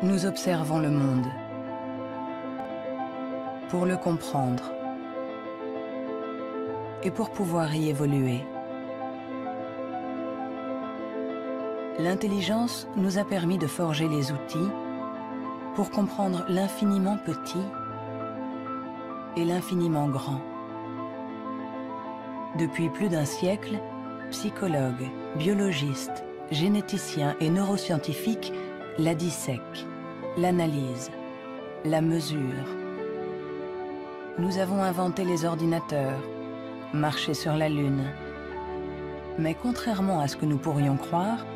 Nous observons le monde pour le comprendre et pour pouvoir y évoluer. L'intelligence nous a permis de forger les outils pour comprendre l'infiniment petit et l'infiniment grand. Depuis plus d'un siècle, psychologues, biologistes, généticiens et neuroscientifiques la dissèquent, l'analysent, la mesurent. Nous avons inventé les ordinateurs, marché sur la Lune. Mais contrairement à ce que nous pourrions croire,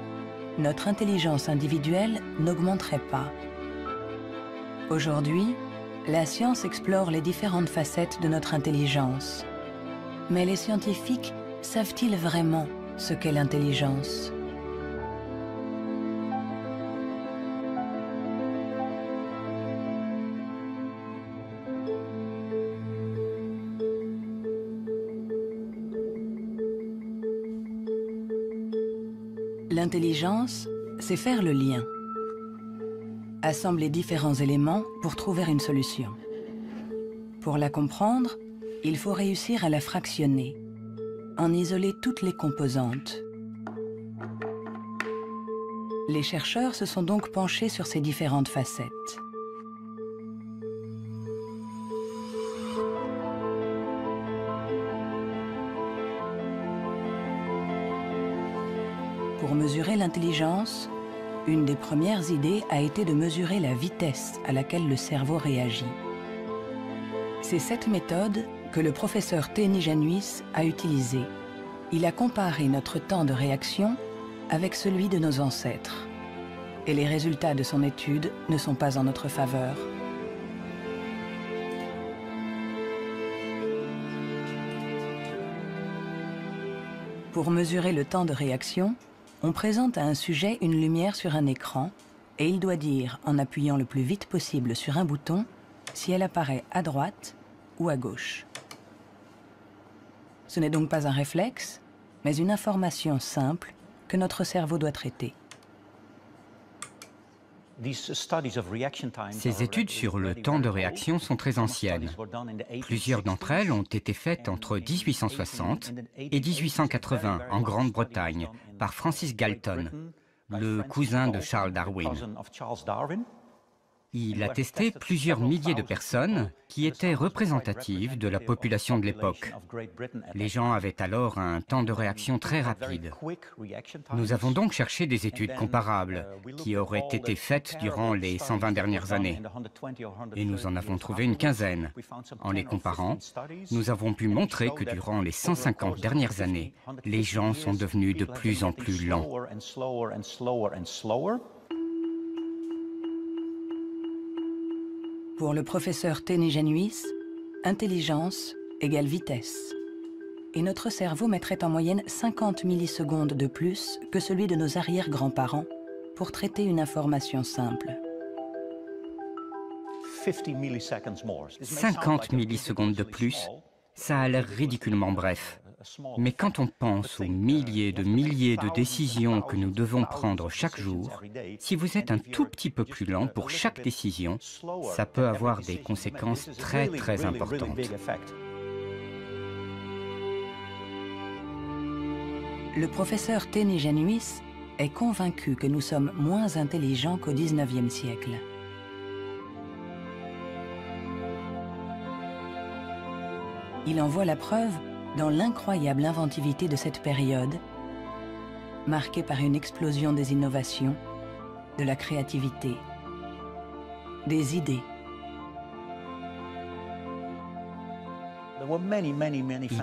notre intelligence individuelle n'augmenterait pas. Aujourd'hui, la science explore les différentes facettes de notre intelligence. Mais les scientifiques savent-ils vraiment ce qu'est l'intelligence ? L'intelligence, c'est faire le lien. Assembler différents éléments pour trouver une solution. Pour la comprendre, il faut réussir à la fractionner, en isoler toutes les composantes. Les chercheurs se sont donc penchés sur ces différentes facettes. Pour mesurer l'intelligence, une des premières idées a été de mesurer la vitesse à laquelle le cerveau réagit. C'est cette méthode que le professeur Teni Januis a utilisée. Il a comparé notre temps de réaction avec celui de nos ancêtres. Et les résultats de son étude ne sont pas en notre faveur. Pour mesurer le temps de réaction, on présente à un sujet une lumière sur un écran et il doit dire, en appuyant le plus vite possible sur un bouton, si elle apparaît à droite ou à gauche. Ce n'est donc pas un réflexe, mais une information simple que notre cerveau doit traiter. Ces études sur le temps de réaction sont très anciennes. Plusieurs d'entre elles ont été faites entre 1860 et 1880 en Grande-Bretagne par Francis Galton, le cousin de Charles Darwin. Il a testé plusieurs milliers de personnes qui étaient représentatives de la population de l'époque. Les gens avaient alors un temps de réaction très rapide. Nous avons donc cherché des études comparables qui auraient été faites durant les 120 dernières années. Et nous en avons trouvé une quinzaine. En les comparant, nous avons pu montrer que durant les 150 dernières années, les gens sont devenus de plus en plus lents. Pour le professeur Teni Januis, intelligence égale vitesse. Et notre cerveau mettrait en moyenne 50 millisecondes de plus que celui de nos arrière-grands-parents pour traiter une information simple. 50 millisecondes de plus, ça a l'air ridiculement bref. Mais quand on pense aux milliers de décisions que nous devons prendre chaque jour, si vous êtes un tout petit peu plus lent pour chaque décision, ça peut avoir des conséquences très importantes. Le professeur Teni Januis est convaincu que nous sommes moins intelligents qu'au XIXe siècle. Il en voit la preuve dans l'incroyable inventivité de cette période, marquée par une explosion des innovations, de la créativité, des idées.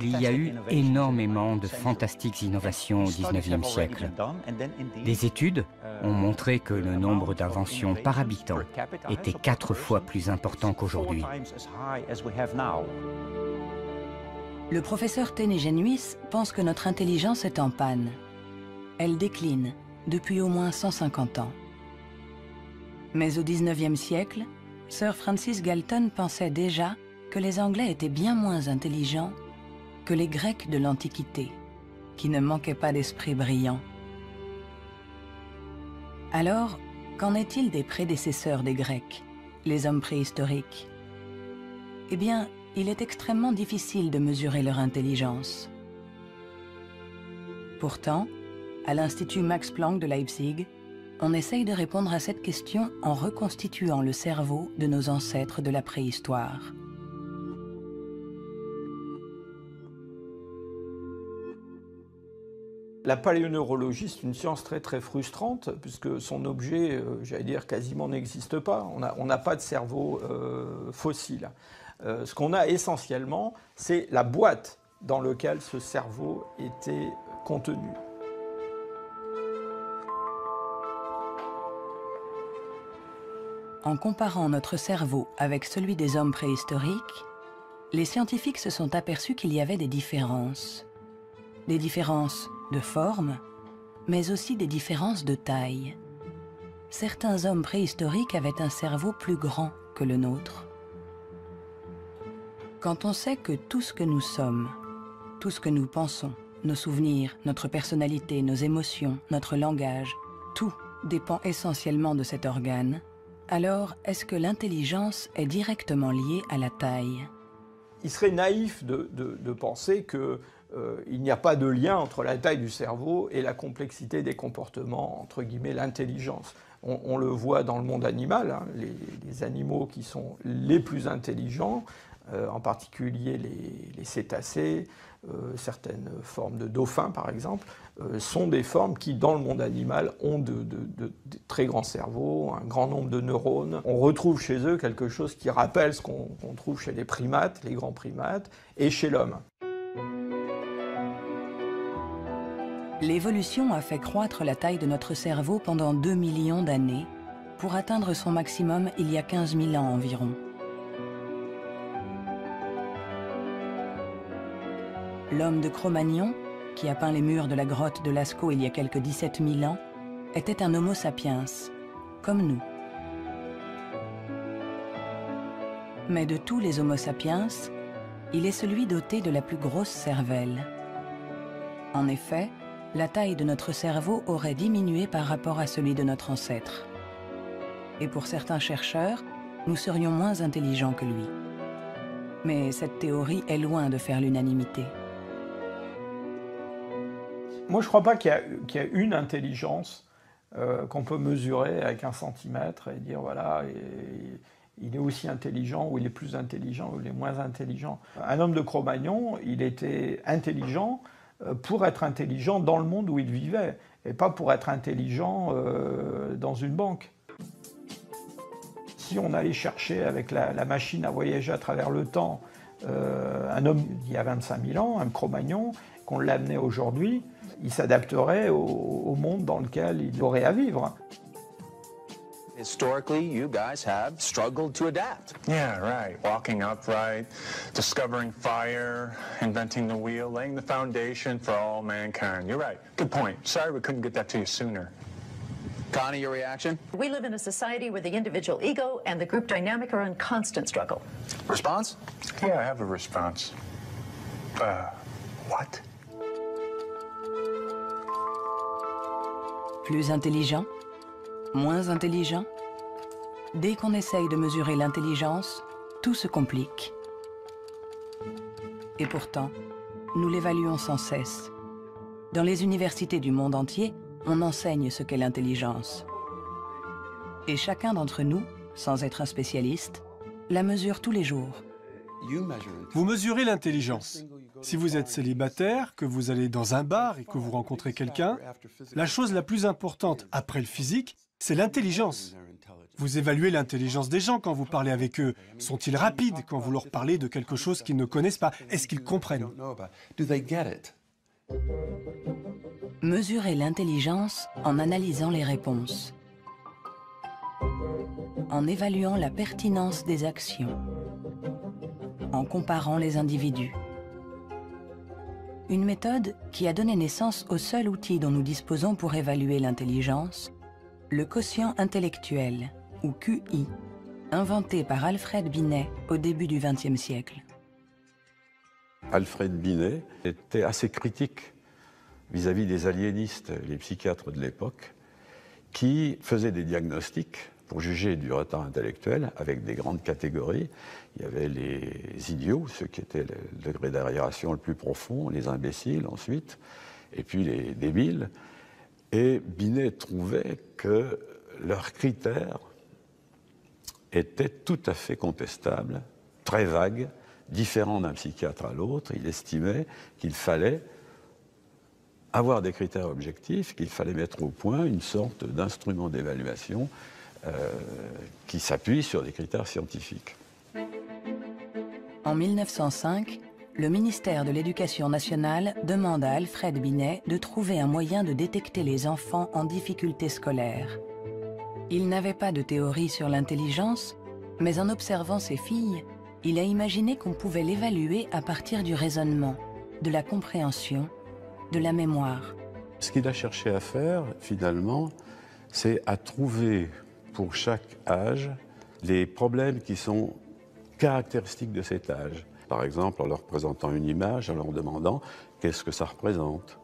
Il y a eu énormément de fantastiques innovations au XIXe siècle. Des études ont montré que le nombre d'inventions par habitant était 4 fois plus important qu'aujourd'hui. Le professeur Teni Januis pense que notre intelligence est en panne. Elle décline depuis au moins 150 ans. Mais au XIXe siècle, Sir Francis Galton pensait déjà que les Anglais étaient bien moins intelligents que les Grecs de l'Antiquité, qui ne manquaient pas d'esprit brillant. Alors, Qu'en est-il des prédécesseurs des Grecs, les hommes préhistoriques? Eh bien, il est extrêmement difficile de mesurer leur intelligence. Pourtant, à l'Institut Max Planck de Leipzig, on essaye de répondre à cette question en reconstituant le cerveau de nos ancêtres de la préhistoire. La paléoneurologie, c'est une science très frustrante, puisque son objet, j'allais dire, quasiment n'existe pas. On n'a pas de cerveau fossile. Ce qu'on a essentiellement, c'est la boîte dans laquelle ce cerveau était contenu. En comparant notre cerveau avec celui des hommes préhistoriques, les scientifiques se sont aperçus qu'il y avait des différences. Des différences de forme, mais aussi des différences de taille. Certains hommes préhistoriques avaient un cerveau plus grand que le nôtre. Quand on sait que tout ce que nous sommes, tout ce que nous pensons, nos souvenirs, notre personnalité, nos émotions, notre langage, tout dépend essentiellement de cet organe, alors est-ce que l'intelligence est directement liée à la taille? Il serait naïf de penser qu'il n'y a pas de lien entre la taille du cerveau et la complexité des comportements, entre guillemets, l'intelligence. On le voit dans le monde animal, hein, les animaux qui sont les plus intelligents, en particulier les cétacés, certaines formes de dauphins par exemple, sont des formes qui dans le monde animal ont de très grands cerveaux, un grand nombre de neurones. On retrouve chez eux quelque chose qui rappelle ce qu'on trouve chez les primates, les grands primates, et chez l'homme. L'évolution a fait croître la taille de notre cerveau pendant 2 millions d'années, pour atteindre son maximum il y a 15 000 ans environ. L'homme de Cro-Magnon, qui a peint les murs de la grotte de Lascaux il y a quelques 17 000 ans, était un Homo sapiens, comme nous. Mais de tous les Homo sapiens, il est celui doté de la plus grosse cervelle. En effet, la taille de notre cerveau aurait diminué par rapport à celui de notre ancêtre. Et pour certains chercheurs, nous serions moins intelligents que lui. Mais cette théorie est loin de faire l'unanimité. Moi, je ne crois pas qu'il y a une intelligence qu'on peut mesurer avec 1 centimètre et dire, voilà, il est aussi intelligent, ou il est plus intelligent, ou il est moins intelligent. Un homme de Cro-Magnon, il était intelligent pour être intelligent dans le monde où il vivait, et pas pour être intelligent dans une banque. Si on allait chercher avec la machine à voyager à travers le temps un homme d'il y a 25 000 ans, un Cro-Magnon, qu'on l'amenait aujourd'hui, il s'adapterait au monde dans lequel il aurait à vivre. Historically, you guys have struggled to adapt. Yeah, right. Walking upright, discovering fire, inventing the wheel, laying the foundation for all mankind. You're right. Good point. Sorry we couldn't get that to you sooner. Connie, your reaction? We live in a society where the individual ego and the group dynamic are in constant struggle. Response? Yeah, I have a response. What? Plus intelligent? Moins intelligent? Dès qu'on essaye de mesurer l'intelligence, tout se complique. Et pourtant, nous l'évaluons sans cesse. Dans les universités du monde entier, on enseigne ce qu'est l'intelligence. Et chacun d'entre nous, sans être un spécialiste, la mesure tous les jours. Vous mesurez l'intelligence. Si vous êtes célibataire, que vous allez dans un bar et que vous rencontrez quelqu'un, la chose la plus importante après le physique, c'est l'intelligence. Vous évaluez l'intelligence des gens quand vous parlez avec eux. Sont-ils rapides quand vous leur parlez de quelque chose qu'ils ne connaissent pas? Est-ce qu'ils comprennent? Mesurer l'intelligence en analysant les réponses, en évaluant la pertinence des actions, en comparant les individus. Une méthode qui a donné naissance au seul outil dont nous disposons pour évaluer l'intelligence, le quotient intellectuel, ou QI, inventé par Alfred Binet au début du XXe siècle. Alfred Binet était assez critique vis-à-vis des aliénistes, les psychiatres de l'époque. qui faisait des diagnostics pour juger du retard intellectuel avec des grandes catégories. Il y avait les idiots, ceux qui étaient le degré d'arriération le plus profond, les imbéciles ensuite, et puis les débiles. Et Binet trouvait que leurs critères étaient tout à fait contestables, très vagues, différents d'un psychiatre à l'autre. Il estimait qu'il fallait avoir des critères objectifs, qu'il fallait mettre au point une sorte d'instrument d'évaluation qui s'appuie sur des critères scientifiques. En 1905, le ministère de l'Éducation nationale demande à Alfred Binet de trouver un moyen de détecter les enfants en difficulté scolaire. Il n'avait pas de théorie sur l'intelligence, mais en observant ses filles, il a imaginé qu'on pouvait l'évaluer à partir du raisonnement, de la compréhension, de la mémoire. Ce qu'il a cherché à faire, finalement, c'est à trouver pour chaque âge les problèmes qui sont caractéristiques de cet âge. Par exemple, en leur présentant une image, en leur demandant qu'est-ce que ça représente.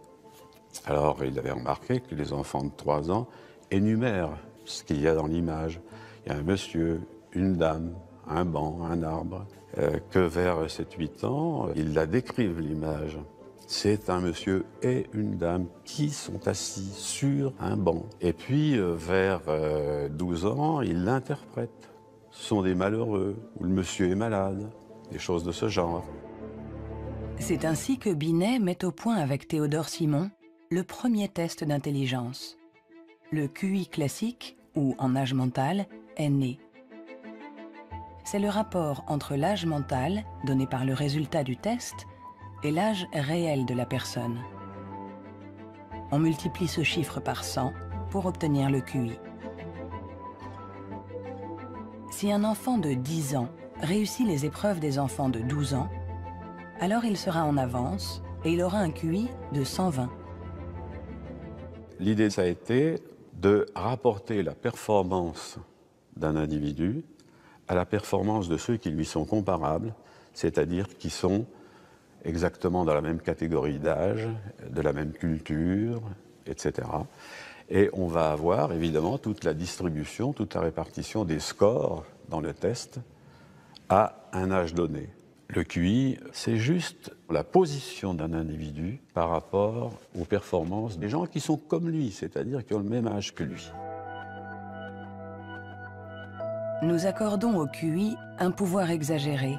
Alors, il avait remarqué que les enfants de 3 ans énumèrent ce qu'il y a dans l'image. Il y a un monsieur, une dame, un banc, un arbre. Que vers 7-8 ans, ils la décrivent, l'image. C'est un monsieur et une dame qui sont assis sur un banc. Et puis, vers 12 ans, ils l'interprètent. Ce sont des malheureux, ou le monsieur est malade, des choses de ce genre. C'est ainsi que Binet met au point avec Théodore Simon le premier test d'intelligence. Le QI classique, ou en âge mental, est né. C'est le rapport entre l'âge mental, donné par le résultat du test, et l'âge réel de la personne. On multiplie ce chiffre par 100 pour obtenir le QI. Si un enfant de 10 ans réussit les épreuves des enfants de 12 ans, alors il sera en avance et il aura un QI de 120. L'idée, ça a été de rapporter la performance d'un individu à la performance de ceux qui lui sont comparables, c'est-à-dire qui sont exactement dans la même catégorie d'âge, de la même culture, etc. Et on va avoir évidemment toute la distribution, toute la répartition des scores dans le test à un âge donné. Le QI, c'est juste la position d'un individu par rapport aux performances des gens qui sont comme lui, c'est-à-dire qui ont le même âge que lui. Nous accordons au QI un pouvoir exagéré,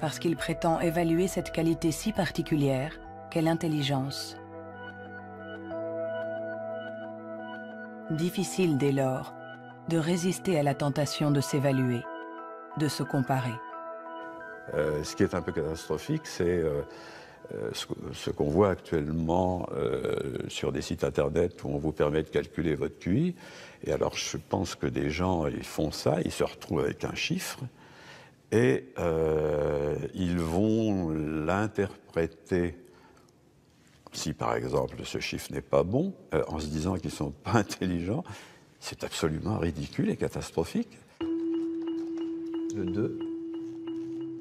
parce qu'il prétend évaluer cette qualité si particulière qu'est l'intelligence. Difficile dès lors de résister à la tentation de s'évaluer, de se comparer. Ce qui est un peu catastrophique, c'est ce qu'on voit actuellement sur des sites internet où on vous permet de calculer votre QI. Et alors je pense que des gens, ils font ça, ils se retrouvent avec un chiffre et ils vont l'interpréter, si par exemple ce chiffre n'est pas bon, en se disant qu'ils ne sont pas intelligents. C'est absolument ridicule et catastrophique. Le 2.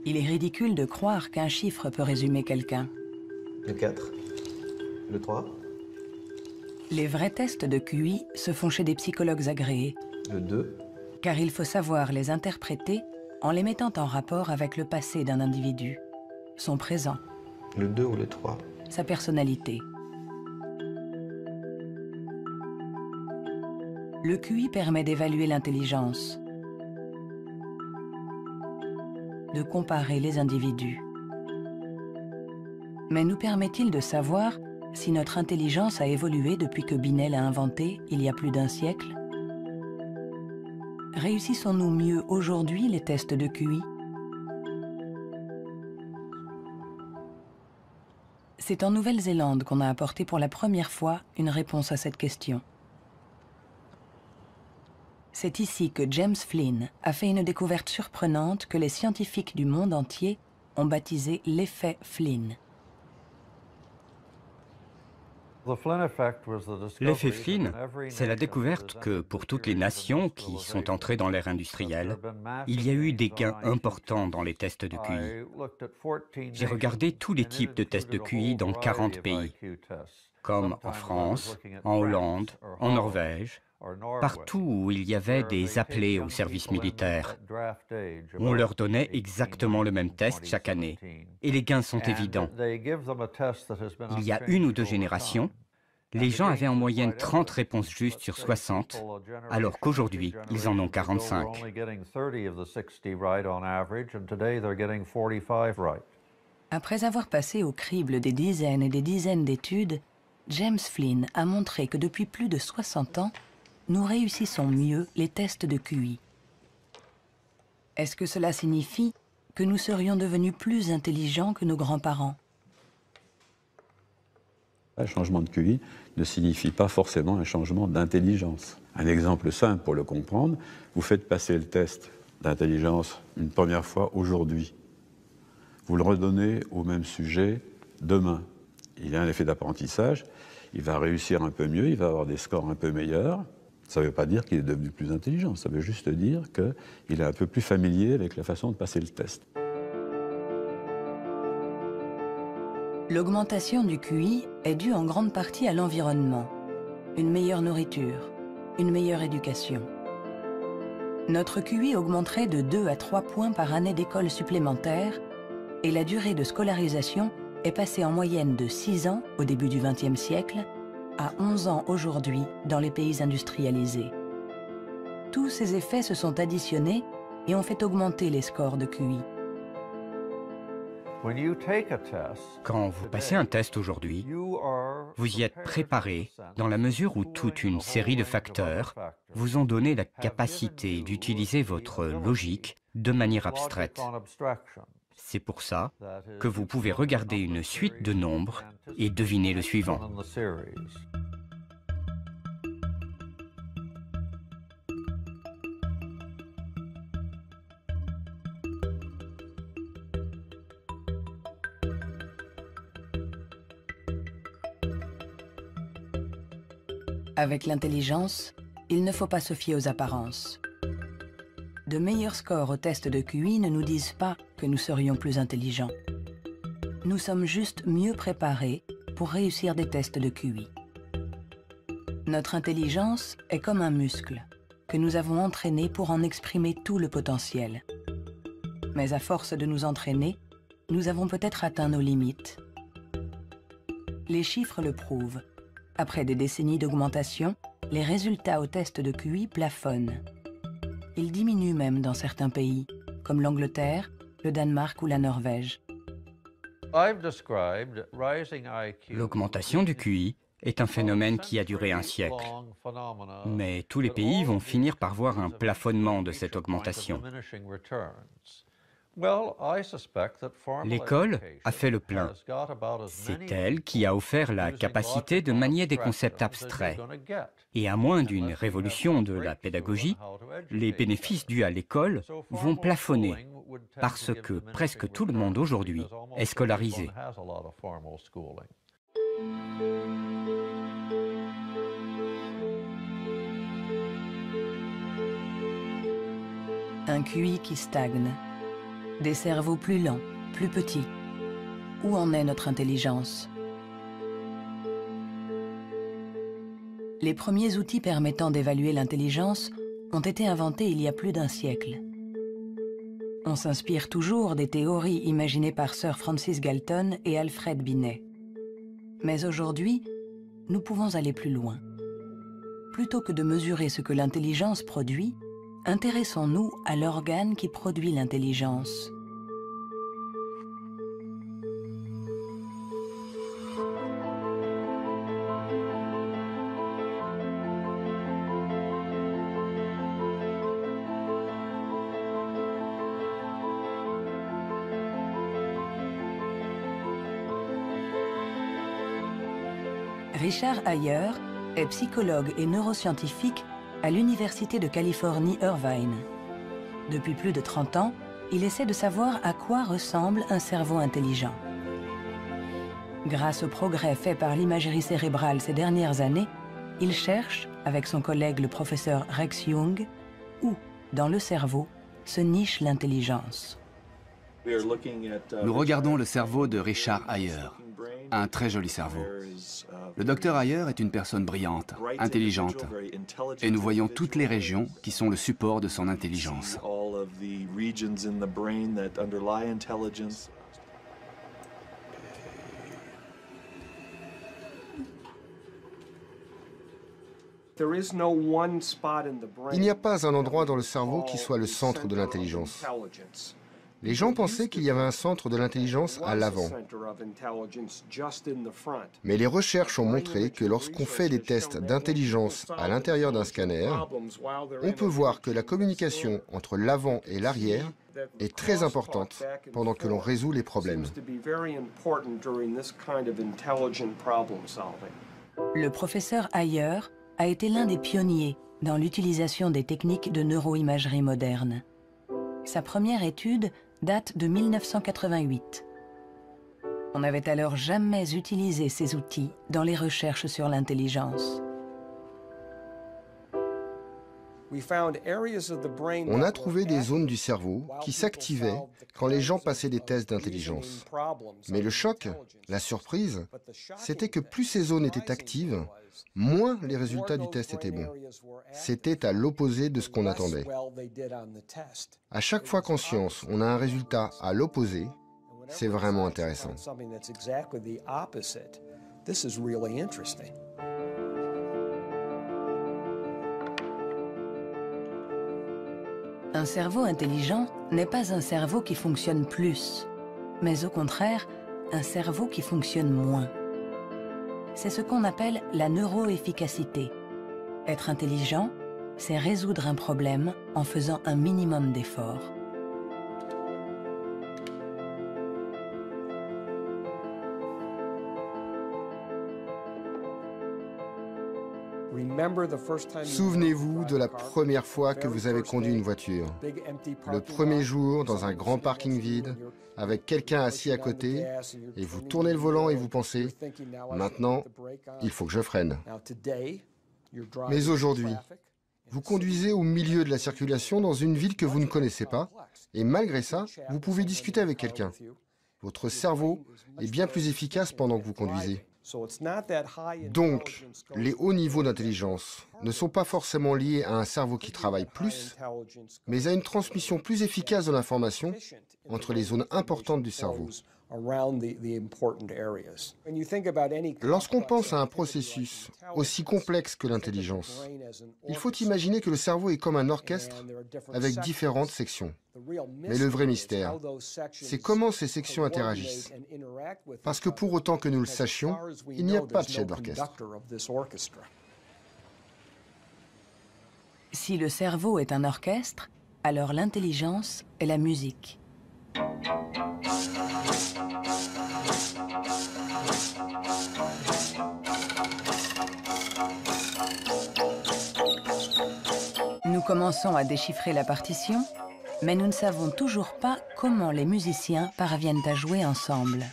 Il est ridicule de croire qu'un chiffre peut résumer quelqu'un. Le 4. Le 3. Les vrais tests de QI se font chez des psychologues agréés. Le 2. Car il faut savoir les interpréter en les mettant en rapport avec le passé d'un individu, son présent. Le 2 ou le 3. Sa personnalité. Le QI permet d'évaluer l'intelligence, de comparer les individus. Mais nous permet-il de savoir si notre intelligence a évolué depuis que Binet l'a inventé il y a plus d'1 siècle? Réussissons-nous mieux aujourd'hui les tests de QI? C'est en Nouvelle-Zélande qu'on a apporté pour la première fois une réponse à cette question. C'est ici que James Flynn a fait une découverte surprenante que les scientifiques du monde entier ont baptisé l'effet Flynn. L'effet Flynn, c'est la découverte que pour toutes les nations qui sont entrées dans l'ère industrielle, il y a eu des gains importants dans les tests de QI. J'ai regardé tous les types de tests de QI dans 40 pays. comme en France, en Hollande, en Norvège, partout où il y avait des appelés au service militaire. On leur donnait exactement le même test chaque année, et les gains sont évidents. Il y a 1 ou 2 générations, les gens avaient en moyenne 30 réponses justes sur 60, alors qu'aujourd'hui, ils en ont 45. Après avoir passé au crible des dizaines et des dizaines d'études, James Flynn a montré que depuis plus de 60 ans, nous réussissons mieux les tests de QI. Est-ce que cela signifie que nous serions devenus plus intelligents que nos grands-parents? Un changement de QI ne signifie pas forcément un changement d'intelligence. Un exemple simple pour le comprendre, vous faites passer le test d'intelligence une première fois aujourd'hui. Vous le redonnez au même sujet demain. Il y a un effet d'apprentissage, il va réussir un peu mieux, il va avoir des scores un peu meilleurs. Ça ne veut pas dire qu'il est devenu plus intelligent, ça veut juste dire qu'il est un peu plus familier avec la façon de passer le test. L'augmentation du QI est due en grande partie à l'environnement, une meilleure nourriture, une meilleure éducation. Notre QI augmenterait de 2 à 3 points par année d'école supplémentaire et la durée de scolarisation est passée en moyenne de 6 ans au début du XXe siècle à 11 ans aujourd'hui dans les pays industrialisés. Tous ces effets se sont additionnés et ont fait augmenter les scores de QI. Quand vous passez un test aujourd'hui, vous y êtes préparé dans la mesure où toute une série de facteurs vous ont donné la capacité d'utiliser votre logique de manière abstraite. C'est pour ça que vous pouvez regarder une suite de nombres et deviner le suivant. Avec l'intelligence, il ne faut pas se fier aux apparences. De meilleurs scores au test de QI ne nous disent pas que nous serions plus intelligents. Nous sommes juste mieux préparés pour réussir des tests de QI. Notre intelligence est comme un muscle que nous avons entraîné pour en exprimer tout le potentiel. Mais à force de nous entraîner, nous avons peut-être atteint nos limites. Les chiffres le prouvent. Après des décennies d'augmentation, les résultats au test de QI plafonnent. Ils diminuent même dans certains pays, comme l'Angleterre, le Danemark ou la Norvège. L'augmentation du QI est un phénomène qui a duré un siècle. Mais tous les pays vont finir par voir un plafonnement de cette augmentation. L'école a fait le plein. C'est elle qui a offert la capacité de manier des concepts abstraits. Et à moins d'une révolution de la pédagogie, les bénéfices dus à l'école vont plafonner parce que presque tout le monde aujourd'hui est scolarisé. Un QI qui stagne. Des cerveaux plus lents, plus petits. Où en est notre intelligence? Les premiers outils permettant d'évaluer l'intelligence ont été inventés il y a plus d'1 siècle. On s'inspire toujours des théories imaginées par Sir Francis Galton et Alfred Binet. Mais aujourd'hui, nous pouvons aller plus loin. Plutôt que de mesurer ce que l'intelligence produit, intéressons-nous à l'organe qui produit l'intelligence. Richard Ayer est psychologue et neuroscientifique à l'Université de Californie, Irvine. Depuis plus de 30 ans, il essaie de savoir à quoi ressemble un cerveau intelligent. Grâce aux progrès faits par l'imagerie cérébrale ces dernières années, il cherche, avec son collègue le professeur Rex Jung, où, dans le cerveau, se niche l'intelligence. Nous regardons le cerveau de Richard Ayer, un très joli cerveau. Le docteur Ayer est une personne brillante, intelligente, et nous voyons toutes les régions qui sont le support de son intelligence. Il n'y a pas un endroit dans le cerveau qui soit le centre de l'intelligence. Les gens pensaient qu'il y avait un centre de l'intelligence à l'avant. Mais les recherches ont montré que lorsqu'on fait des tests d'intelligence à l'intérieur d'un scanner, on peut voir que la communication entre l'avant et l'arrière est très importante pendant que l'on résout les problèmes. Le professeur Ayer a été l'un des pionniers dans l'utilisation des techniques de neuroimagerie moderne. Sa première étude date de 1988. On n'avait alors jamais utilisé ces outils dans les recherches sur l'intelligence. On a trouvé des zones du cerveau qui s'activaient quand les gens passaient des tests d'intelligence. Mais le choc, la surprise, c'était que plus ces zones étaient actives, moins les résultats du test étaient bons. C'était à l'opposé de ce qu'on attendait. À chaque fois qu'en science, on a un résultat à l'opposé, c'est vraiment intéressant. Un cerveau intelligent n'est pas un cerveau qui fonctionne plus, mais au contraire, un cerveau qui fonctionne moins. C'est ce qu'on appelle la neuroefficacité. Être intelligent, c'est résoudre un problème en faisant un minimum d'efforts. Souvenez-vous de la première fois que vous avez conduit une voiture. Le premier jour, dans un grand parking vide, avec quelqu'un assis à côté, et vous tournez le volant et vous pensez « Maintenant, il faut que je freine ». Mais aujourd'hui, vous conduisez au milieu de la circulation dans une ville que vous ne connaissez pas, et malgré ça, vous pouvez discuter avec quelqu'un. Votre cerveau est bien plus efficace pendant que vous conduisez. Donc, les hauts niveaux d'intelligence ne sont pas forcément liés à un cerveau qui travaille plus, mais à une transmission plus efficace de l'information entre les zones importantes du cerveau. Lorsqu'on pense à un processus aussi complexe que l'intelligence, il faut imaginer que le cerveau est comme un orchestre avec différentes sections. Mais le vrai mystère, c'est comment ces sections interagissent. Parce que pour autant que nous le sachions, il n'y a pas de chef d'orchestre. Si le cerveau est un orchestre, alors l'intelligence est la musique. Nous commençons à déchiffrer la partition, mais nous ne savons toujours pas comment les musiciens parviennent à jouer ensemble.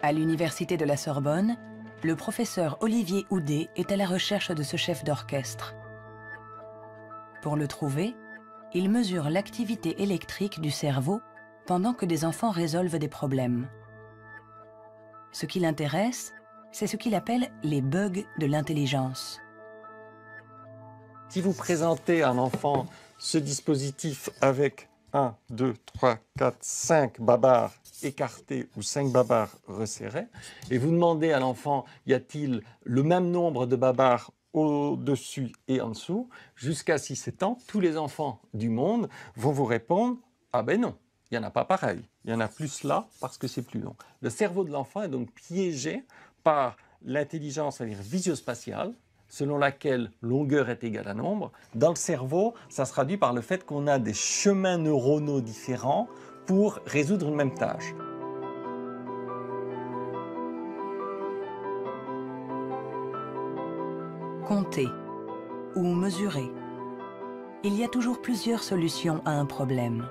À l'université de la Sorbonne, le professeur Olivier Houdet est à la recherche de ce chef d'orchestre. Pour le trouver, il mesure l'activité électrique du cerveau pendant que des enfants résolvent des problèmes. Ce qui l'intéresse, c'est ce qu'il appelle les bugs de l'intelligence. Si vous présentez à un enfant ce dispositif avec 1, 2, 3, 4, 5 babars écartés ou 5 babars resserrés, et vous demandez à l'enfant, y a-t-il le même nombre de babars au-dessus et en dessous, jusqu'à 6-7 ans, tous les enfants du monde vont vous répondre « Ah ben non, il n'y en a pas pareil, il y en a plus là parce que c'est plus long ». Le cerveau de l'enfant est donc piégé par l'intelligence, c'est-à-dire visio-spatiale, selon laquelle longueur est égale à nombre. Dans le cerveau, ça se traduit par le fait qu'on a des chemins neuronaux différents pour résoudre une même tâche. Compter ou mesurer. Il y a toujours plusieurs solutions à un problème.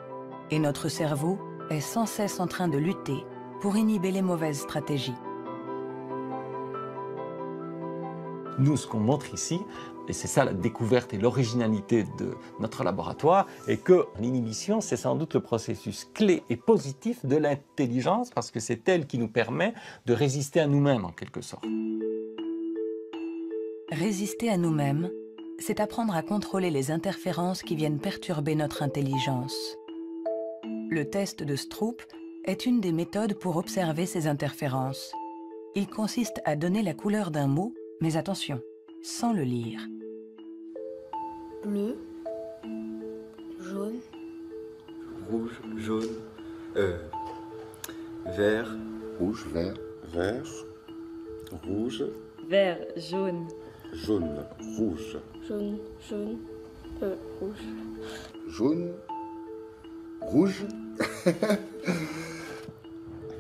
Et notre cerveau est sans cesse en train de lutter pour inhiber les mauvaises stratégies. Nous, ce qu'on montre ici, et c'est ça la découverte et l'originalité de notre laboratoire, est que l'inhibition, c'est sans doute le processus clé et positif de l'intelligence, parce que c'est elle qui nous permet de résister à nous-mêmes, en quelque sorte. Résister à nous-mêmes, c'est apprendre à contrôler les interférences qui viennent perturber notre intelligence. Le test de Stroop est une des méthodes pour observer ces interférences. Il consiste à donner la couleur d'un mot, mais attention, sans le lire. Bleu, jaune, rouge, jaune, vert, rouge, vert, vert, rouge, vert, jaune, jaune, rouge, jaune, jaune, rouge. jaune, rouge,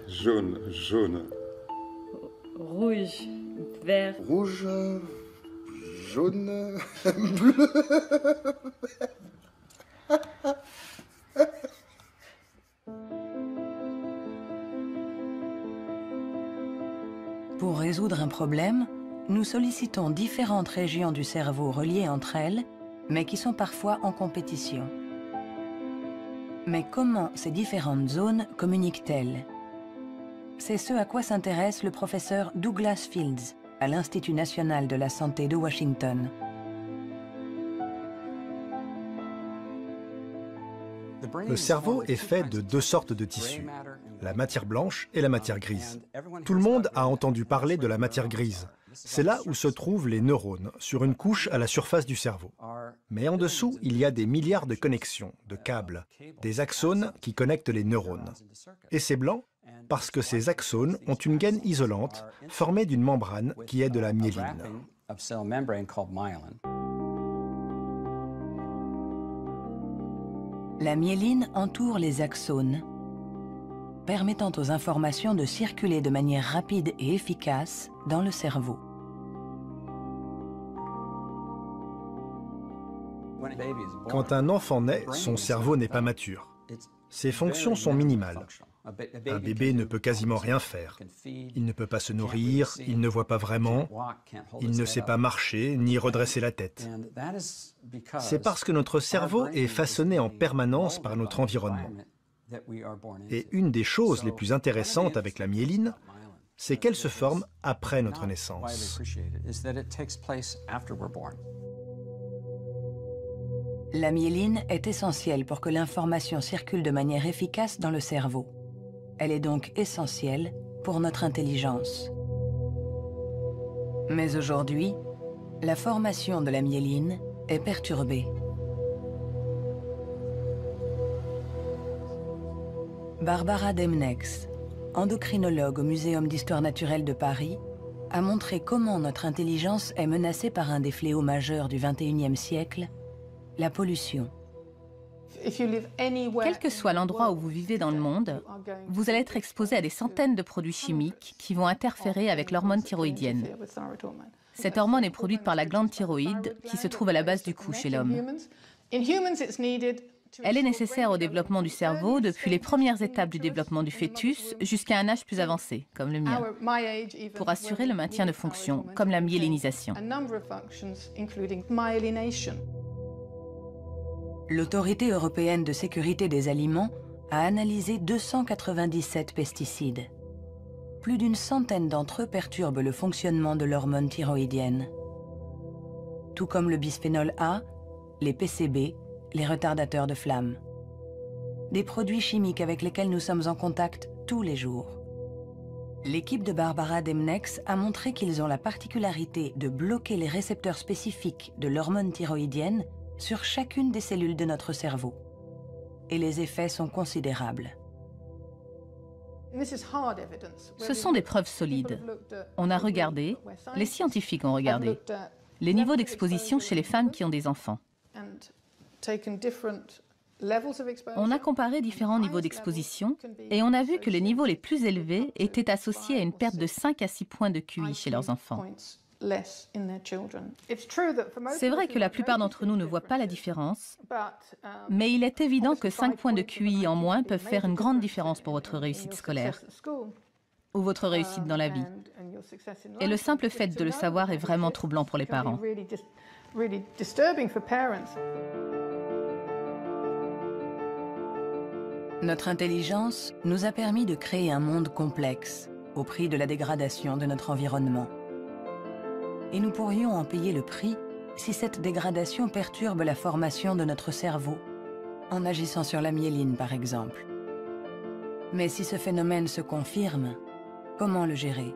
jaune, jaune, Rouge, vert, rouge, jaune, bleu. Pour résoudre un problème, nous sollicitons différentes régions du cerveau reliées entre elles, mais qui sont parfois en compétition. Mais comment ces différentes zones communiquent-elles? C'est ce à quoi s'intéresse le professeur Douglas Fields à l'Institut national de la santé de Washington. Le cerveau est fait de deux sortes de tissus, la matière blanche et la matière grise. Tout le monde a entendu parler de la matière grise. C'est là où se trouvent les neurones, sur une couche à la surface du cerveau. Mais en dessous, il y a des milliards de connexions, de câbles, des axones qui connectent les neurones. Et c'est blanc parce que ces axones ont une gaine isolante formée d'une membrane qui est de la myéline. La myéline entoure les axones, permettant aux informations de circuler de manière rapide et efficace dans le cerveau. Quand un enfant naît, son cerveau n'est pas mature. Ses fonctions sont minimales. Un bébé ne peut quasiment rien faire. Il ne peut pas se nourrir, il ne voit pas vraiment, il ne sait pas marcher ni redresser la tête. C'est parce que notre cerveau est façonné en permanence par notre environnement. Et une des choses les plus intéressantes avec la myéline, c'est qu'elle se forme après notre naissance. La myéline est essentielle pour que l'information circule de manière efficace dans le cerveau. Elle est donc essentielle pour notre intelligence. Mais aujourd'hui, la formation de la myéline est perturbée. Barbara Demnex, endocrinologue au Muséum d'histoire naturelle de Paris, a montré comment notre intelligence est menacée par un des fléaux majeurs du XXIe siècle, la pollution. Quel que soit l'endroit où vous vivez dans le monde, vous allez être exposé à des centaines de produits chimiques qui vont interférer avec l'hormone thyroïdienne. Cette hormone est produite par la glande thyroïde qui se trouve à la base du cou chez l'homme. Elle est nécessaire au développement du cerveau depuis les premières étapes du développement du fœtus jusqu'à un âge plus avancé, comme le mien, pour assurer le maintien de fonctions, comme la myélinisation. L'Autorité européenne de sécurité des aliments a analysé 297 pesticides. Plus d'une centaine d'entre eux perturbent le fonctionnement de l'hormone thyroïdienne. Tout comme le bisphénol A, les PCB, les retardateurs de flamme. Des produits chimiques avec lesquels nous sommes en contact tous les jours. L'équipe de Barbara Demnex a montré qu'ils ont la particularité de bloquer les récepteurs spécifiques de l'hormone thyroïdienne sur chacune des cellules de notre cerveau. Et les effets sont considérables. Ce sont des preuves solides. On a regardé, les scientifiques ont regardé, les niveaux d'exposition chez les femmes qui ont des enfants. On a comparé différents niveaux d'exposition et on a vu que les niveaux les plus élevés étaient associés à une perte de 5 à 6 points de QI chez leurs enfants. C'est vrai que la plupart d'entre nous ne voient pas la différence, mais il est évident que 5 points de QI en moins peuvent faire une grande différence pour votre réussite scolaire ou votre réussite dans la vie. Et le simple fait de le savoir est vraiment troublant pour les parents. Notre intelligence nous a permis de créer un monde complexe, au prix de la dégradation de notre environnement. Et nous pourrions en payer le prix si cette dégradation perturbe la formation de notre cerveau, en agissant sur la myéline par exemple. Mais si ce phénomène se confirme, comment le gérer?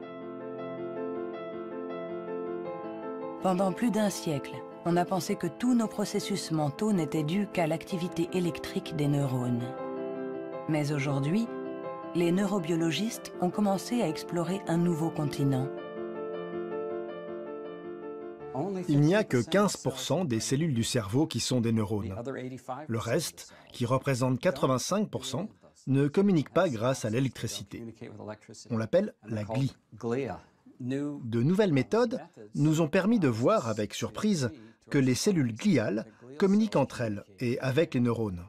Pendant plus d'1 siècle, on a pensé que tous nos processus mentaux n'étaient dus qu'à l'activité électrique des neurones. Mais aujourd'hui, les neurobiologistes ont commencé à explorer un nouveau continent. Il n'y a que 15% des cellules du cerveau qui sont des neurones. Le reste, qui représente 85%, ne communique pas grâce à l'électricité. On l'appelle la glie. De nouvelles méthodes nous ont permis de voir avec surprise que les cellules gliales communiquent entre elles et avec les neurones.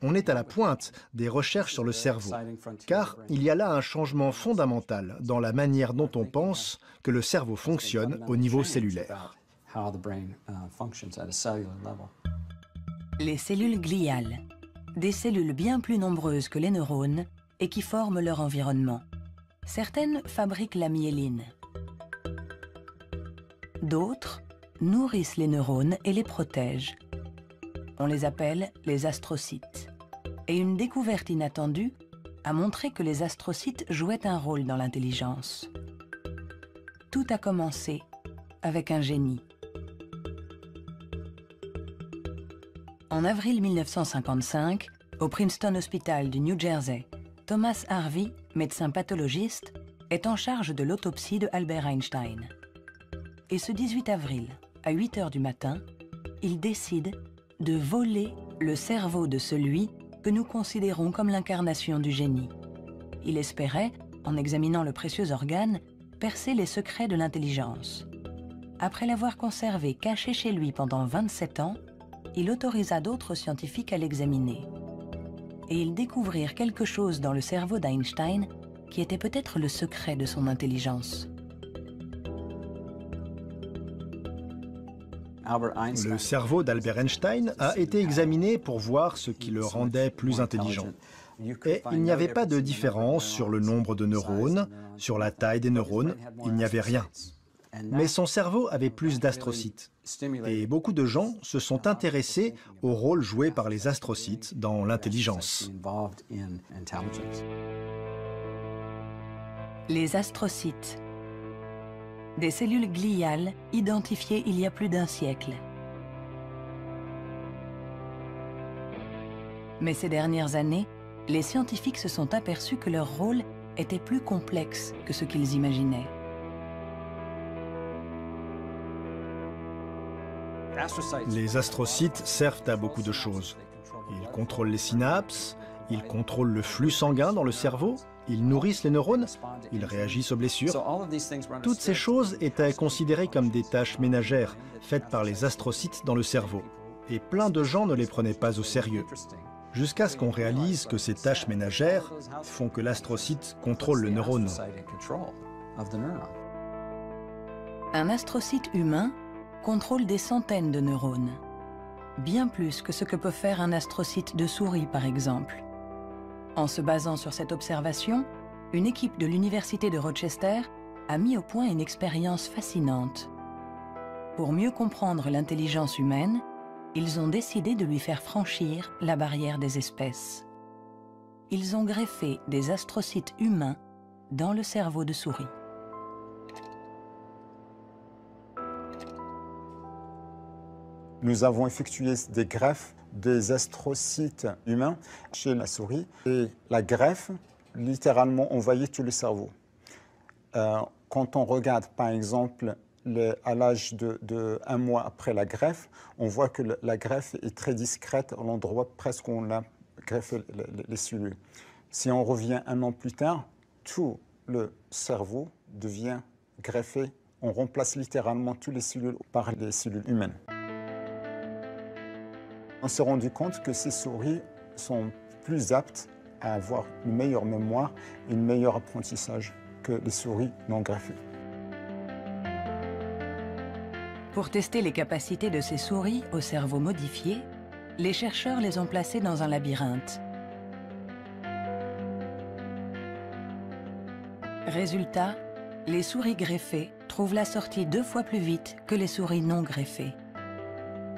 On est à la pointe des recherches sur le cerveau, car il y a là un changement fondamental dans la manière dont on pense que le cerveau fonctionne au niveau cellulaire. Les cellules gliales, des cellules bien plus nombreuses que les neurones et qui forment leur environnement. Certaines fabriquent la myéline. D'autres nourrissent les neurones et les protègent. On les appelle les astrocytes. Et une découverte inattendue a montré que les astrocytes jouaient un rôle dans l'intelligence. Tout a commencé avec un génie. En avril 1955, au Princeton Hospital du New Jersey, Thomas Harvey, médecin pathologiste, est en charge de l'autopsie de Albert Einstein. Et ce 18 avril, à 8 h du matin, il décide de voler le cerveau de celui que nous considérons comme l'incarnation du génie. Il espérait, en examinant le précieux organe, percer les secrets de l'intelligence. Après l'avoir conservé caché chez lui pendant 27 ans, il autorisa d'autres scientifiques à l'examiner. Et ils découvrirent quelque chose dans le cerveau d'Einstein qui était peut-être le secret de son intelligence. Le cerveau d'Albert Einstein a été examiné pour voir ce qui le rendait plus intelligent. Et il n'y avait pas de différence sur le nombre de neurones, sur la taille des neurones, il n'y avait rien. Mais son cerveau avait plus d'astrocytes. Et beaucoup de gens se sont intéressés au rôle joué par les astrocytes dans l'intelligence. Les astrocytes. Des cellules gliales identifiées il y a plus d'1 siècle. Mais ces dernières années, les scientifiques se sont aperçus que leur rôle était plus complexe que ce qu'ils imaginaient. Les astrocytes servent à beaucoup de choses. Ils contrôlent les synapses, ils contrôlent le flux sanguin dans le cerveau, ils nourrissent les neurones, ils réagissent aux blessures. Toutes ces choses étaient considérées comme des tâches ménagères faites par les astrocytes dans le cerveau. Et plein de gens ne les prenaient pas au sérieux. Jusqu'à ce qu'on réalise que ces tâches ménagères font que l'astrocyte contrôle le neurone. Un astrocyte humain contrôle des centaines de neurones, bien plus que ce que peut faire un astrocyte de souris par exemple. En se basant sur cette observation, une équipe de l'Université de Rochester a mis au point une expérience fascinante. Pour mieux comprendre l'intelligence humaine, ils ont décidé de lui faire franchir la barrière des espèces. Ils ont greffé des astrocytes humains dans le cerveau de souris. Nous avons effectué des greffes des astrocytes humains chez la souris. Et la greffe, littéralement, envahit tout le cerveau. Quand on regarde, par exemple, à l'âge de 1 mois après la greffe, on voit que la greffe est très discrète à l'endroit presque où on a greffé les cellules. Si on revient 1 an plus tard, tout le cerveau devient greffé. On remplace littéralement toutes les cellules par les cellules humaines. On s'est rendu compte que ces souris sont plus aptes à avoir une meilleure mémoire et un meilleur apprentissage que les souris non greffées. Pour tester les capacités de ces souris au cerveau modifié, les chercheurs les ont placées dans un labyrinthe. Résultat, les souris greffées trouvent la sortie 2 fois plus vite que les souris non greffées.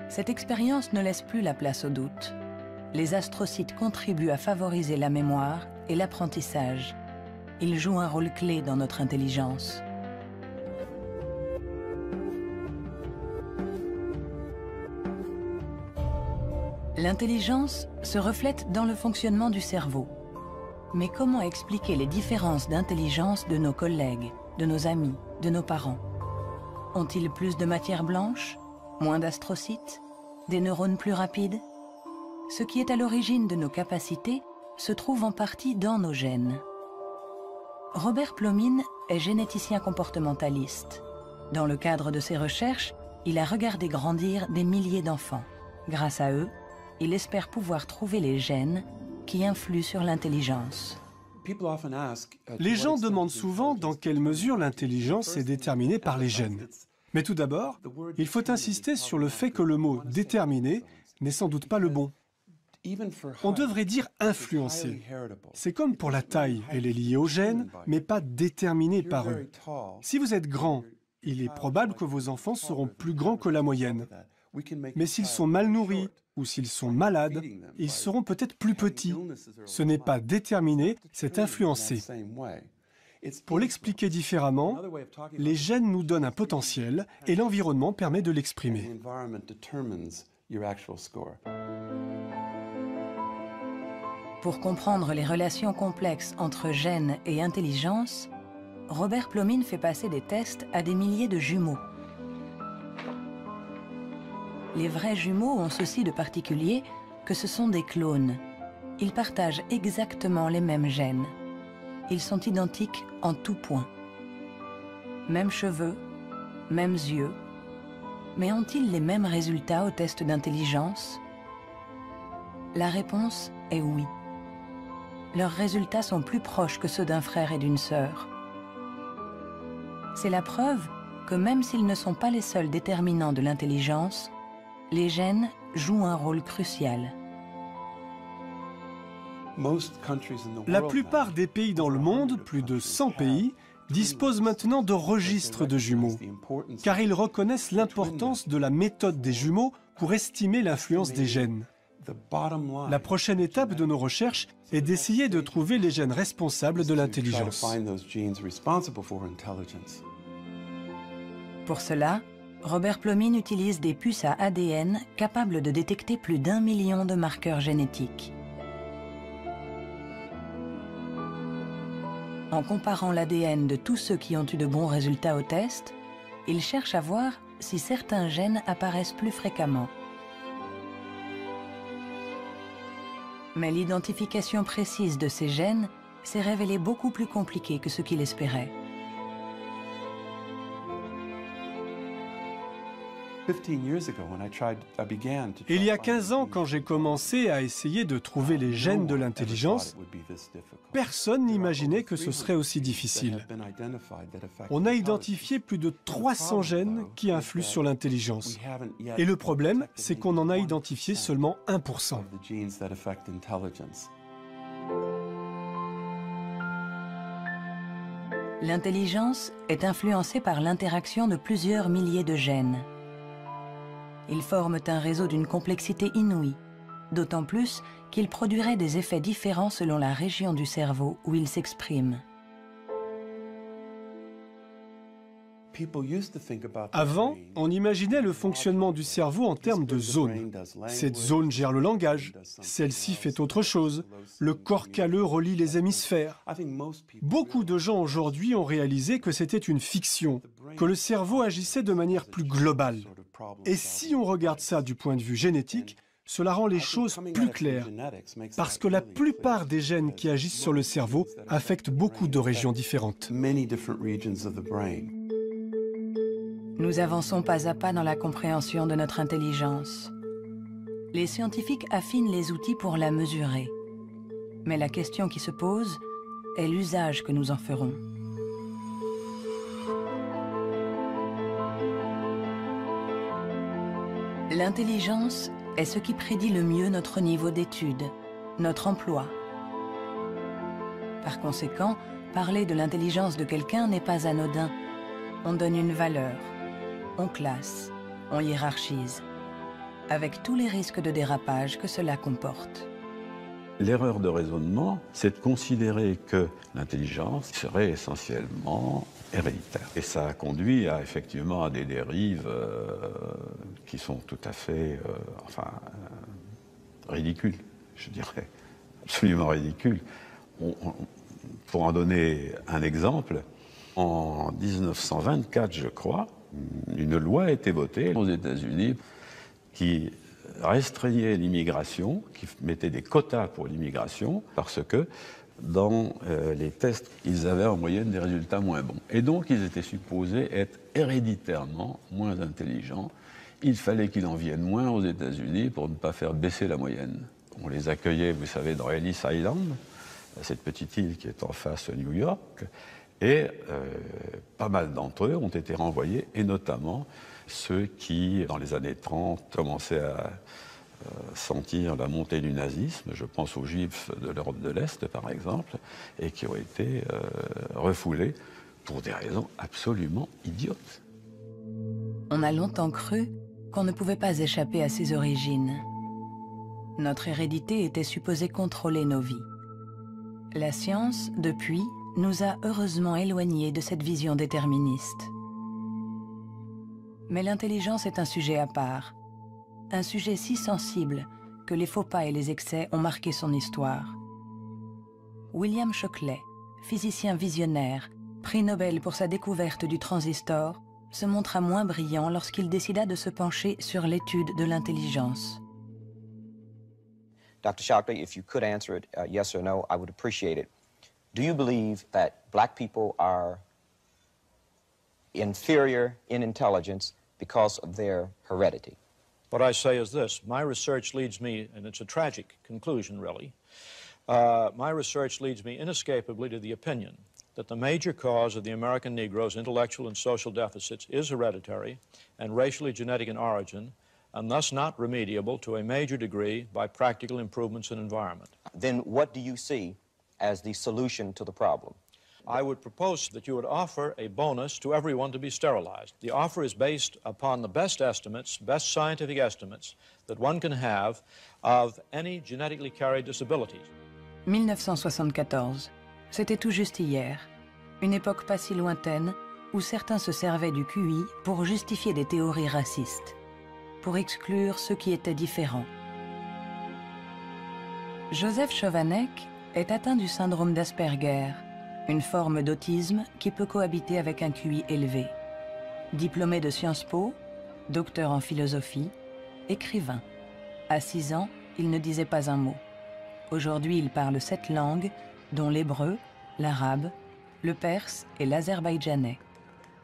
Cette expérience ne laisse plus la place au doute. Les astrocytes contribuent à favoriser la mémoire et l'apprentissage. Ils jouent un rôle clé dans notre intelligence. L'intelligence se reflète dans le fonctionnement du cerveau. Mais comment expliquer les différences d'intelligence de nos collègues, de nos amis, de nos parents? Ont-ils plus de matière blanche, moins d'astrocytes, des neurones plus rapides? Ce qui est à l'origine de nos capacités se trouve en partie dans nos gènes. Robert Plomin est généticien comportementaliste. Dans le cadre de ses recherches, il a regardé grandir des milliers d'enfants. Grâce à eux, il espère pouvoir trouver les gènes qui influent sur l'intelligence. Les gens demandent souvent dans quelle mesure l'intelligence est déterminée par les gènes. Mais tout d'abord, il faut insister sur le fait que le mot « déterminer » n'est sans doute pas le bon. On devrait dire « influencer ». C'est comme pour la taille, elle est liée aux gènes, mais pas déterminée par eux. Si vous êtes grand, il est probable que vos enfants seront plus grands que la moyenne. Mais s'ils sont mal nourris ou s'ils sont malades, ils seront peut-être plus petits. Ce n'est pas déterminé, c'est influencé. Pour l'expliquer différemment, les gènes nous donnent un potentiel et l'environnement permet de l'exprimer. Pour comprendre les relations complexes entre gènes et intelligence, Robert Plomin fait passer des tests à des milliers de jumeaux. Les vrais jumeaux ont ceci de particulier que ce sont des clones. Ils partagent exactement les mêmes gènes. Ils sont identiques en tout point. Mêmes cheveux, mêmes yeux. Mais ont-ils les mêmes résultats au test d'intelligence? La réponse est oui. Leurs résultats sont plus proches que ceux d'un frère et d'une sœur. C'est la preuve que même s'ils ne sont pas les seuls déterminants de l'intelligence, les gènes jouent un rôle crucial. La plupart des pays dans le monde, plus de 100 pays, disposent maintenant de registres de jumeaux, car ils reconnaissent l'importance de la méthode des jumeaux pour estimer l'influence des gènes. La prochaine étape de nos recherches est d'essayer de trouver les gènes responsables de l'intelligence. Pour cela, Robert Plomin utilise des puces à ADN capables de détecter plus d'1 million de marqueurs génétiques. En comparant l'ADN de tous ceux qui ont eu de bons résultats au test, il cherche à voir si certains gènes apparaissent plus fréquemment. Mais l'identification précise de ces gènes s'est révélée beaucoup plus compliquée que ce qu'il espérait. Il y a 15 ans, quand j'ai commencé à essayer de trouver les gènes de l'intelligence, personne n'imaginait que ce serait aussi difficile. On a identifié plus de 300 gènes qui influent sur l'intelligence. Et le problème, c'est qu'on en a identifié seulement 1%. L'intelligence est influencée par l'interaction de plusieurs milliers de gènes. Ils forment un réseau d'une complexité inouïe, d'autant plus qu'ils produiraient des effets différents selon la région du cerveau où ils s'expriment. Avant, on imaginait le fonctionnement du cerveau en termes de zones. Cette zone gère le langage, celle-ci fait autre chose. Le corps calleux relie les hémisphères. Beaucoup de gens aujourd'hui ont réalisé que c'était une fiction, que le cerveau agissait de manière plus globale. Et si on regarde ça du point de vue génétique, cela rend les choses plus claires, parce que la plupart des gènes qui agissent sur le cerveau affectent beaucoup de régions différentes. Nous avançons pas à pas dans la compréhension de notre intelligence. Les scientifiques affinent les outils pour la mesurer. Mais la question qui se pose est l'usage que nous en ferons. L'intelligence est ce qui prédit le mieux notre niveau d'études, notre emploi. Par conséquent, parler de l'intelligence de quelqu'un n'est pas anodin. On donne une valeur, on classe, on hiérarchise, avec tous les risques de dérapage que cela comporte. L'erreur de raisonnement, c'est de considérer que l'intelligence serait essentiellement héréditaire. Et ça a conduit effectivement à des dérives qui sont tout à fait ridicules, je dirais, absolument ridicules. Pour en donner un exemple, en 1924, je crois, une loi a été votée aux États-Unis qui restreignait l'immigration, qui mettait des quotas pour l'immigration, parce que dans les tests, ils avaient en moyenne des résultats moins bons. Et donc, ils étaient supposés être héréditairement moins intelligents. Il fallait qu'ils en viennent moins aux États-Unis pour ne pas faire baisser la moyenne. On les accueillait, vous savez, dans Ellis Island, cette petite île qui est en face de New York, et pas mal d'entre eux ont été renvoyés, et notamment ceux qui, dans les années 30, commençaient à sentir la montée du nazisme, je pense aux Juifs de l'Europe de l'Est par exemple, et qui ont été refoulés pour des raisons absolument idiotes. On a longtemps cru qu'on ne pouvait pas échapper à ses origines. Notre hérédité était supposée contrôler nos vies. La science, depuis, nous a heureusement éloignés de cette vision déterministe. Mais l'intelligence est un sujet à part, un sujet si sensible que les faux pas et les excès ont marqué son histoire. William Shockley, physicien visionnaire, prix Nobel pour sa découverte du transistor, se montra moins brillant lorsqu'il décida de se pencher sur l'étude de l'intelligence. Dr. Shockley, if you could answer it yes or no, I would appreciate it. Do you believe that black people are inferior in intelligence because of their heredity? What I say is this. My research leads me, and it's a tragic conclusion, really, my research leads me inescapably to the opinion that the major cause of the American Negro's intellectual and social deficits is hereditary and racially genetic in origin, and thus not remediable to a major degree by practical improvements in environment. Then what do you see as the solution to the problem? I would propose that you would offer a bonus to everyone to be sterilized. The offer is based upon the best estimates, best scientific estimates that one can have of any genetically carried disabilities. 1974, c'était tout juste hier, une époque pas si lointaine où certains se servaient du QI pour justifier des théories racistes, pour exclure ceux qui étaient différents. Joseph Chovanec est atteint du syndrome d'Asperger, une forme d'autisme qui peut cohabiter avec un QI élevé. Diplômé de Sciences Po, docteur en philosophie, écrivain. À 6 ans, il ne disait pas un mot. Aujourd'hui, il parle 7 langues, dont l'hébreu, l'arabe, le perse et l'azerbaïdjanais.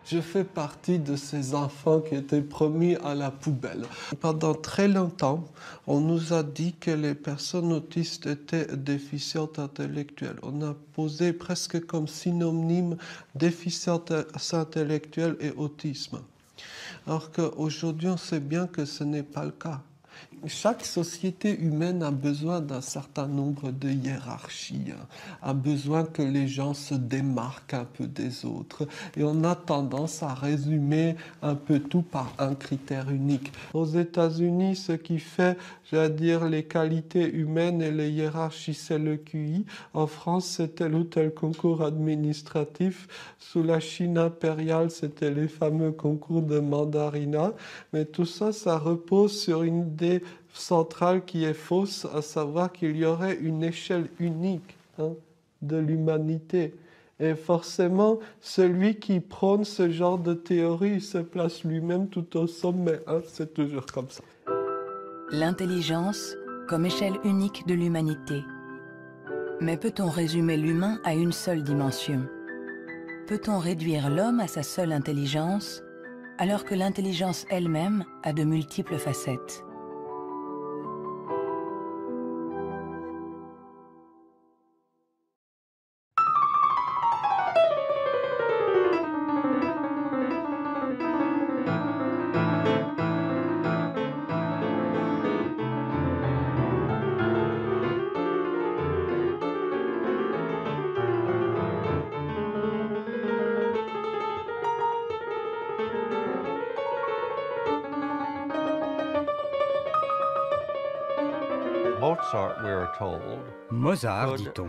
Je fais partie de ces enfants qui étaient promis à la poubelle. Pendant très longtemps, on nous a dit que les personnes autistes étaient déficientes intellectuelles. On a posé presque comme synonyme déficience intellectuelle et autisme. Alors qu'aujourd'hui, on sait bien que ce n'est pas le cas. Chaque société humaine a besoin d'un certain nombre de hiérarchies, a besoin que les gens se démarquent un peu des autres. Et on a tendance à résumer un peu tout par un critère unique. Aux États-Unis, ce qui fait, les qualités humaines et les hiérarchies, c'est le QI. En France, c'est tel ou tel concours administratif. Sous la Chine impériale, c'était les fameux concours de mandarinat. Mais tout ça, ça repose sur une idée centrale qui est fausse, à savoir qu'il y aurait une échelle unique de l'humanité. Et forcément, celui qui prône ce genre de théorie se place lui-même tout au sommet. C'est toujours comme ça. L'intelligence comme échelle unique de l'humanité. Mais peut-on résumer l'humain à une seule dimension? Peut-on réduire l'homme à sa seule intelligence, alors que l'intelligence elle-même a de multiples facettes? Mozart, dit-on,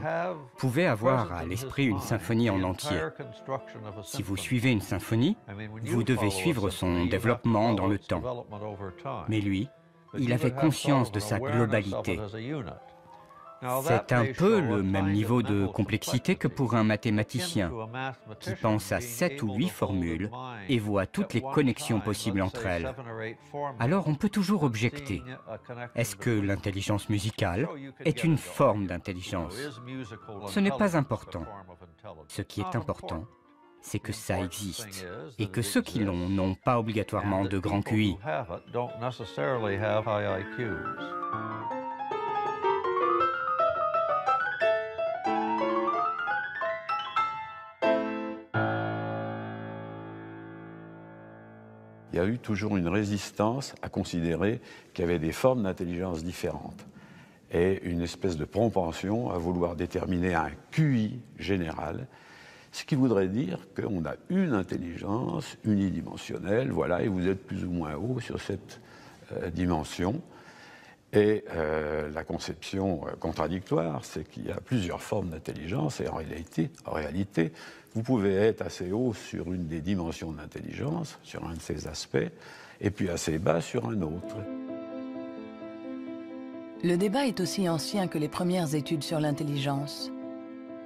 pouvait avoir à l'esprit une symphonie en entier. Si vous suivez une symphonie, vous devez suivre son développement dans le temps. Mais lui, il avait conscience de sa globalité. C'est un peu le même niveau de complexité que pour un mathématicien qui pense à 7 ou 8 formules et voit toutes les connexions possibles entre elles. Alors on peut toujours objecter. Est-ce que l'intelligence musicale est une forme d'intelligence? Ce n'est pas important. Ce qui est important, c'est que ça existe et que ceux qui l'ont n'ont pas obligatoirement de grand QI. Il y a eu toujours une résistance à considérer qu'il y avait des formes d'intelligence différentes et une espèce de propension à vouloir déterminer un QI général, ce qui voudrait dire qu'on a une intelligence unidimensionnelle, voilà, et vous êtes plus ou moins haut sur cette dimension. Et la conception contradictoire, c'est qu'il y a plusieurs formes d'intelligence et en réalité, vous pouvez être assez haut sur une des dimensions de l'intelligence, sur un de ses aspects, et puis assez bas sur un autre. Le débat est aussi ancien que les premières études sur l'intelligence.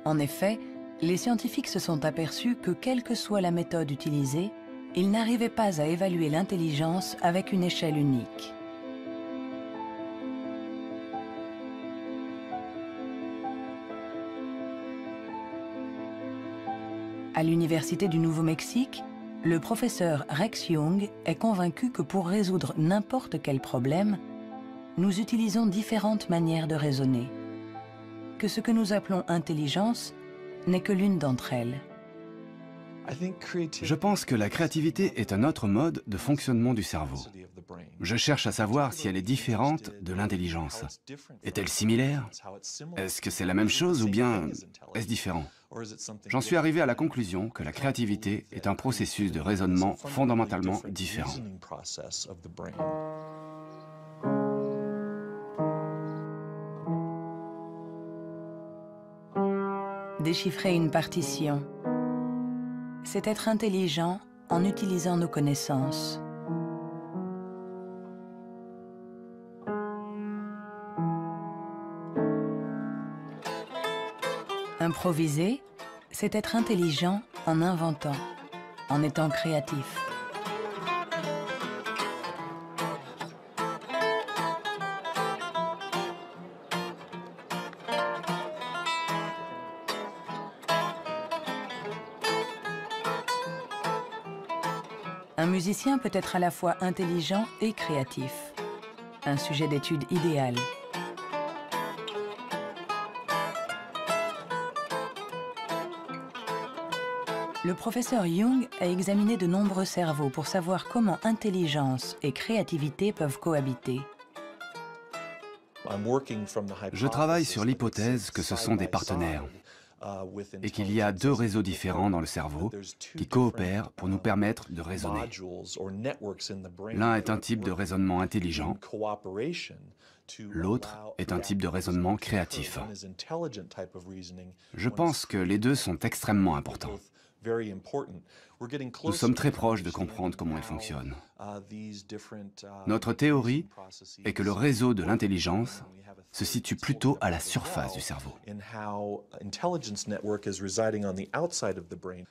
En effet, les scientifiques se sont aperçus que quelle que soit la méthode utilisée, ils n'arrivaient pas à évaluer l'intelligence avec une échelle unique. À l'Université du Nouveau-Mexique, le professeur Rex Jung est convaincu que pour résoudre n'importe quel problème, nous utilisons différentes manières de raisonner, que ce que nous appelons intelligence n'est que l'une d'entre elles. Je pense que la créativité est un autre mode de fonctionnement du cerveau. Je cherche à savoir si elle est différente de l'intelligence. Est-elle similaire? Est-ce que c'est la même chose ou bien est-ce différent? J'en suis arrivé à la conclusion que la créativité est un processus de raisonnement fondamentalement différent. Déchiffrer une partition, c'est être intelligent en utilisant nos connaissances. Improviser, c'est être intelligent en inventant, en étant créatif. Un musicien peut être à la fois intelligent et créatif. Un sujet d'étude idéal. Le professeur Jung a examiné de nombreux cerveaux pour savoir comment intelligence et créativité peuvent cohabiter. Je travaille sur l'hypothèse que ce sont des partenaires et qu'il y a deux réseaux différents dans le cerveau qui coopèrent pour nous permettre de raisonner. L'un est un type de raisonnement intelligent, l'autre est un type de raisonnement créatif. Je pense que les deux sont extrêmement importants. Nous sommes très proches de comprendre comment ils fonctionnent. Notre théorie est que le réseau de l'intelligence se situe plutôt à la surface du cerveau.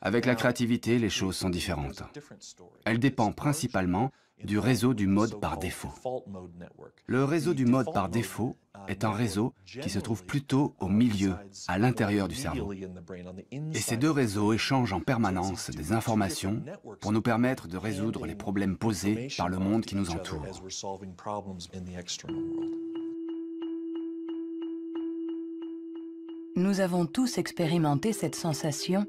Avec la créativité, les choses sont différentes. Elle dépend principalement du réseau du mode par défaut. Le réseau du mode par défaut est un réseau qui se trouve plutôt au milieu, à l'intérieur du cerveau. Et ces deux réseaux échangent en permanence des informations pour nous permettre de résoudre les problèmes posés par le monde qui nous entoure. Nous avons tous expérimenté cette sensation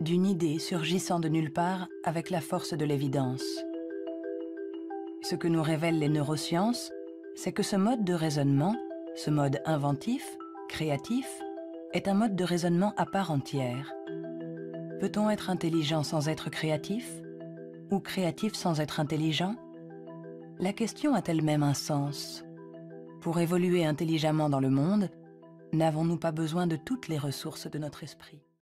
d'une idée surgissant de nulle part avec la force de l'évidence. Ce que nous révèlent les neurosciences, c'est que ce mode de raisonnement, ce mode inventif, créatif, est un mode de raisonnement à part entière. Peut-on être intelligent sans être créatif? Ou créatif sans être intelligent? La question a elle-même un sens. Pour évoluer intelligemment dans le monde, n'avons-nous pas besoin de toutes les ressources de notre esprit ?